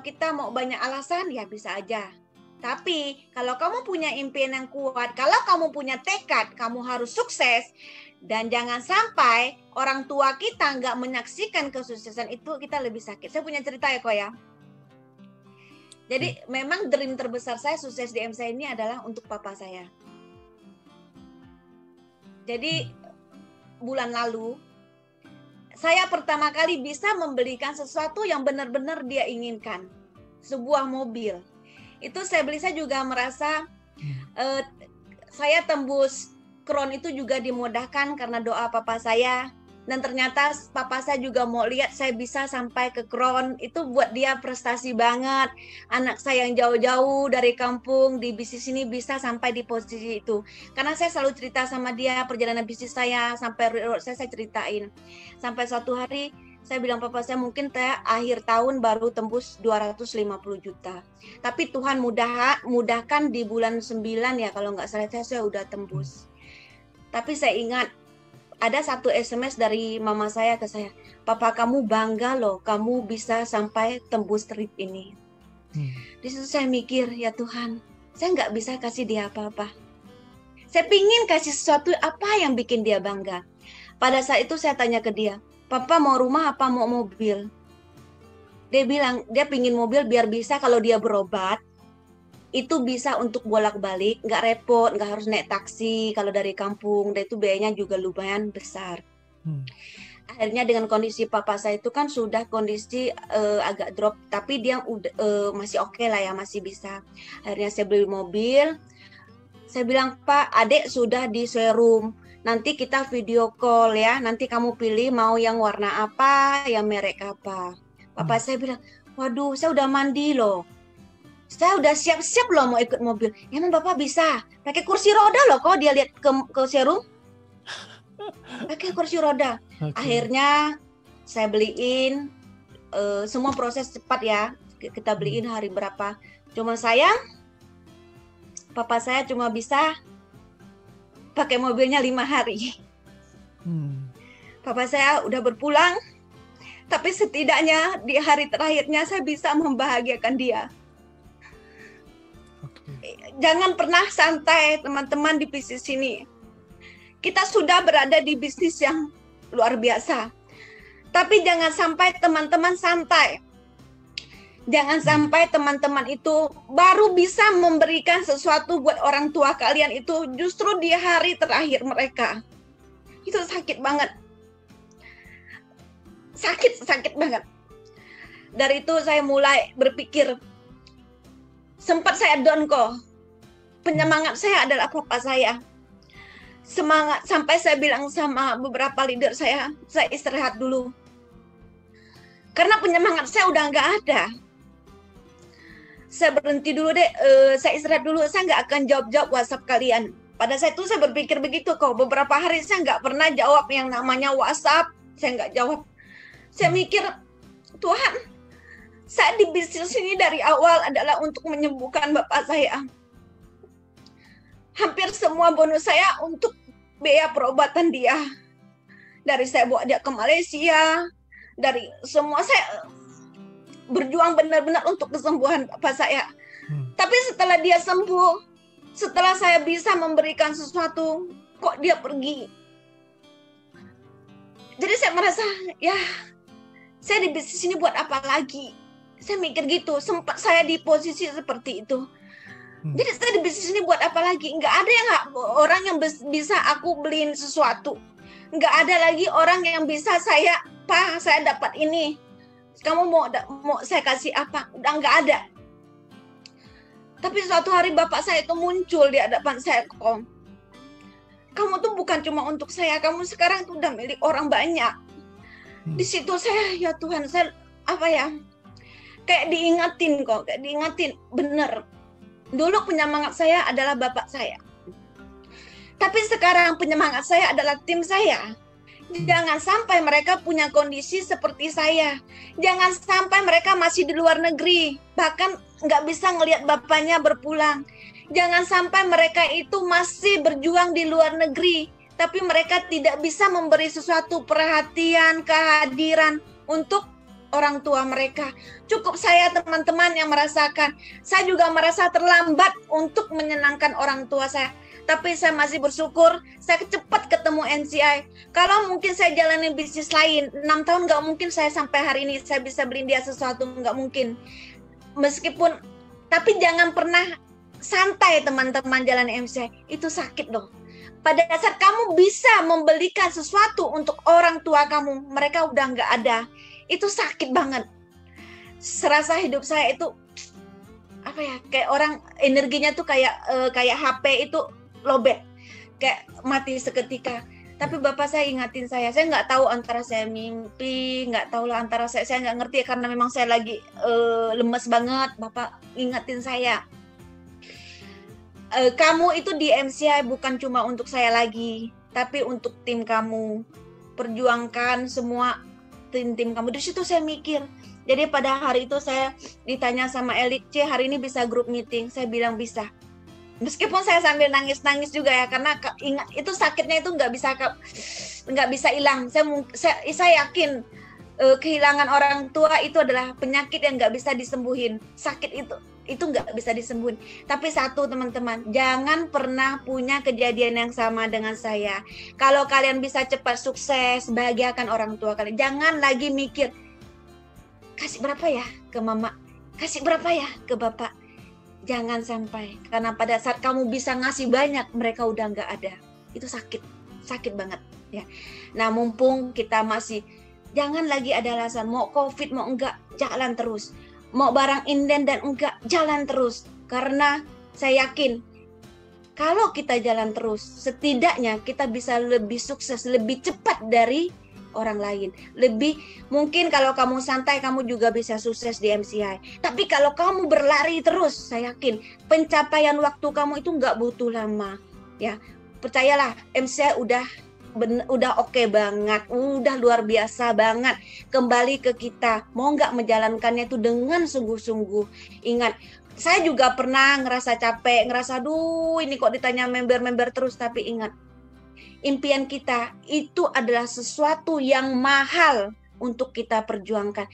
kalau kita mau banyak alasan, ya bisa aja. Tapi kalau kamu punya impian yang kuat, kalau kamu punya tekad, kamu harus sukses. Dan jangan sampai orang tua kita nggak menyaksikan kesuksesan itu, kita lebih sakit. Saya punya cerita ya, Ko ya. Jadi memang dream terbesar saya sukses di MCA ini adalah untuk papa saya. Jadi bulan lalu, saya pertama kali bisa membelikan sesuatu yang benar-benar dia inginkan. Sebuah mobil. Itu saya beli, saya juga merasa saya tembus Crown itu juga dimudahkan karena doa papa saya. Dan ternyata papa saya juga mau lihat saya bisa sampai ke Crown. Itu buat dia prestasi banget. Anak saya yang jauh-jauh dari kampung di bisnis ini bisa sampai di posisi itu. Karena saya selalu cerita sama dia perjalanan bisnis saya, sampai saya ceritain. Sampai suatu hari saya bilang papa saya mungkin akhir tahun baru tembus 250 juta. Tapi Tuhan mudahkan di bulan 9 ya kalau nggak salah saya udah tembus. Tapi saya ingat ada satu SMS dari mama saya ke saya, papa kamu bangga loh, kamu bisa sampai tembus trip ini. Di situ saya mikir, ya Tuhan, saya nggak bisa kasih dia apa-apa. Saya pingin kasih sesuatu apa yang bikin dia bangga. Pada saat itu saya tanya ke dia, papa mau rumah apa mau mobil? Dia bilang, dia pingin mobil biar bisa kalau dia berobat, itu bisa untuk bolak-balik, nggak repot, nggak harus naik taksi kalau dari kampung, dan itu biayanya juga lumayan besar. Akhirnya dengan kondisi papa saya itu kan sudah kondisi agak drop, tapi dia masih oke lah ya, masih bisa. Akhirnya saya beli mobil, saya bilang, Pak, adik sudah di showroom, nanti kita video call ya, nanti kamu pilih mau yang warna apa, yang merek apa. Papa saya bilang, waduh, saya udah mandi loh. Saya udah siap-siap loh mau ikut mobil. Emang Bapak bisa? Pakai kursi roda loh kok dia lihat ke showroom. Pakai kursi roda. Okay. Akhirnya saya beliin, semua proses cepat ya. Kita beliin hari berapa. Cuma sayang, papa saya cuma bisa pakai mobilnya 5 hari. Papa saya udah berpulang, tapi setidaknya di hari terakhirnya saya bisa membahagiakan dia. Jangan pernah santai teman-teman di bisnis ini. Kita sudah berada di bisnis yang luar biasa. Tapi jangan sampai teman-teman santai. Jangan sampai teman-teman itu baru bisa memberikan sesuatu buat orang tua kalian itu justru di hari terakhir mereka. Itu sakit banget. Sakit banget. Dari itu saya mulai berpikir, sempat saya down kok. Penyemangat saya adalah papa saya. Semangat sampai saya bilang sama beberapa leader saya istirahat dulu. Karena penyemangat saya udah nggak ada. Saya berhenti dulu deh, saya istirahat dulu, saya nggak akan jawab WhatsApp kalian. Pada saat itu saya berpikir begitu kok. Beberapa hari saya nggak pernah jawab yang namanya WhatsApp, saya nggak jawab. Saya mikir, Tuhan, saya di bisnis ini dari awal adalah untuk menyembuhkan bapak saya. Hampir semua bonus saya untuk biaya perobatan dia. Dari saya bawa dia ke Malaysia, dari semua saya berjuang benar-benar untuk kesembuhan bapak saya. Tapi setelah dia sembuh, setelah saya bisa memberikan sesuatu, kok dia pergi. Jadi saya merasa, ya saya di bisnis ini buat apa lagi? Saya mikir gitu, sempat saya di posisi seperti itu. Jadi saya di bisnis ini buat apa lagi? Nggak ada orang yang bisa aku beliin sesuatu. Nggak ada lagi orang yang bisa Pak, saya dapat ini. Kamu mau saya kasih apa? Udah nggak ada. Tapi suatu hari bapak saya itu muncul di hadapan saya. Kamu tuh bukan cuma untuk saya, kamu sekarang tuh udah milik orang banyak. Di situ saya, ya Tuhan, saya kayak diingatin bener. Dulu penyemangat saya adalah bapak saya. Tapi sekarang penyemangat saya adalah tim saya. Jangan sampai mereka punya kondisi seperti saya. Jangan sampai mereka masih di luar negeri. Bahkan nggak bisa ngelihat bapaknya berpulang. Jangan sampai mereka itu masih berjuang di luar negeri. Tapi mereka tidak bisa memberi sesuatu perhatian, kehadiran untuk orang tua mereka. Cukup saya teman-teman yang merasakan. Saya juga merasa terlambat untuk menyenangkan orang tua saya. Tapi saya masih bersyukur, saya cepat ketemu NCI. Kalau mungkin saya jalani bisnis lain, 6 tahun nggak mungkin saya sampai hari ini saya bisa beliin dia sesuatu, nggak mungkin. Meskipun, tapi jangan pernah santai teman-teman jalan NCI. Itu sakit loh. Pada saat kamu bisa membelikan sesuatu untuk orang tua kamu, mereka udah nggak ada. Itu sakit banget. Serasa hidup saya itu apa ya, kayak orang energinya tuh kayak HP itu lobet, kayak mati seketika. Tapi Bapak saya ingatin saya nggak tahu antara saya mimpi, nggak tahu lah antara saya nggak ngerti karena memang saya lagi lemes banget. Bapak ingatin saya, kamu itu di MCI bukan cuma untuk saya lagi, tapi untuk tim kamu. Perjuangkan semua tim kamu. Di situ saya mikir. Jadi pada hari itu saya ditanya sama Elik, C, hari ini bisa grup meeting? Saya bilang bisa. Meskipun saya sambil nangis-nangis juga ya, karena ingat itu sakitnya itu nggak bisa hilang. Saya yakin kehilangan orang tua itu adalah penyakit yang nggak bisa disembuhin. Sakit itu nggak bisa disembuhin. Tapi satu teman-teman, jangan pernah punya kejadian yang sama dengan saya. Kalau kalian bisa cepat sukses, bahagiakan orang tua kalian. Jangan lagi mikir, kasih berapa ya ke mama, kasih berapa ya ke bapak. Jangan sampai, karena pada saat kamu bisa ngasih banyak, mereka udah nggak ada. Itu sakit banget ya. Nah, mumpung kita masih, jangan lagi ada alasan mau COVID mau enggak, jalan terus. Mau barang inden dan enggak, jalan terus. Karena saya yakin kalau kita jalan terus, setidaknya kita bisa lebih sukses, lebih cepat dari orang lain. Lebih mungkin kalau kamu santai, kamu juga bisa sukses di MCI. Tapi kalau kamu berlari terus, saya yakin pencapaian waktu kamu itu enggak butuh lama. Ya, percayalah, MCI udah oke banget, udah luar biasa banget. Kembali ke kita, mau nggak menjalankannya itu dengan sungguh-sungguh. Ingat, saya juga pernah ngerasa capek, ngerasa ini kok ditanya member terus. Tapi ingat, impian kita itu adalah sesuatu yang mahal untuk kita perjuangkan.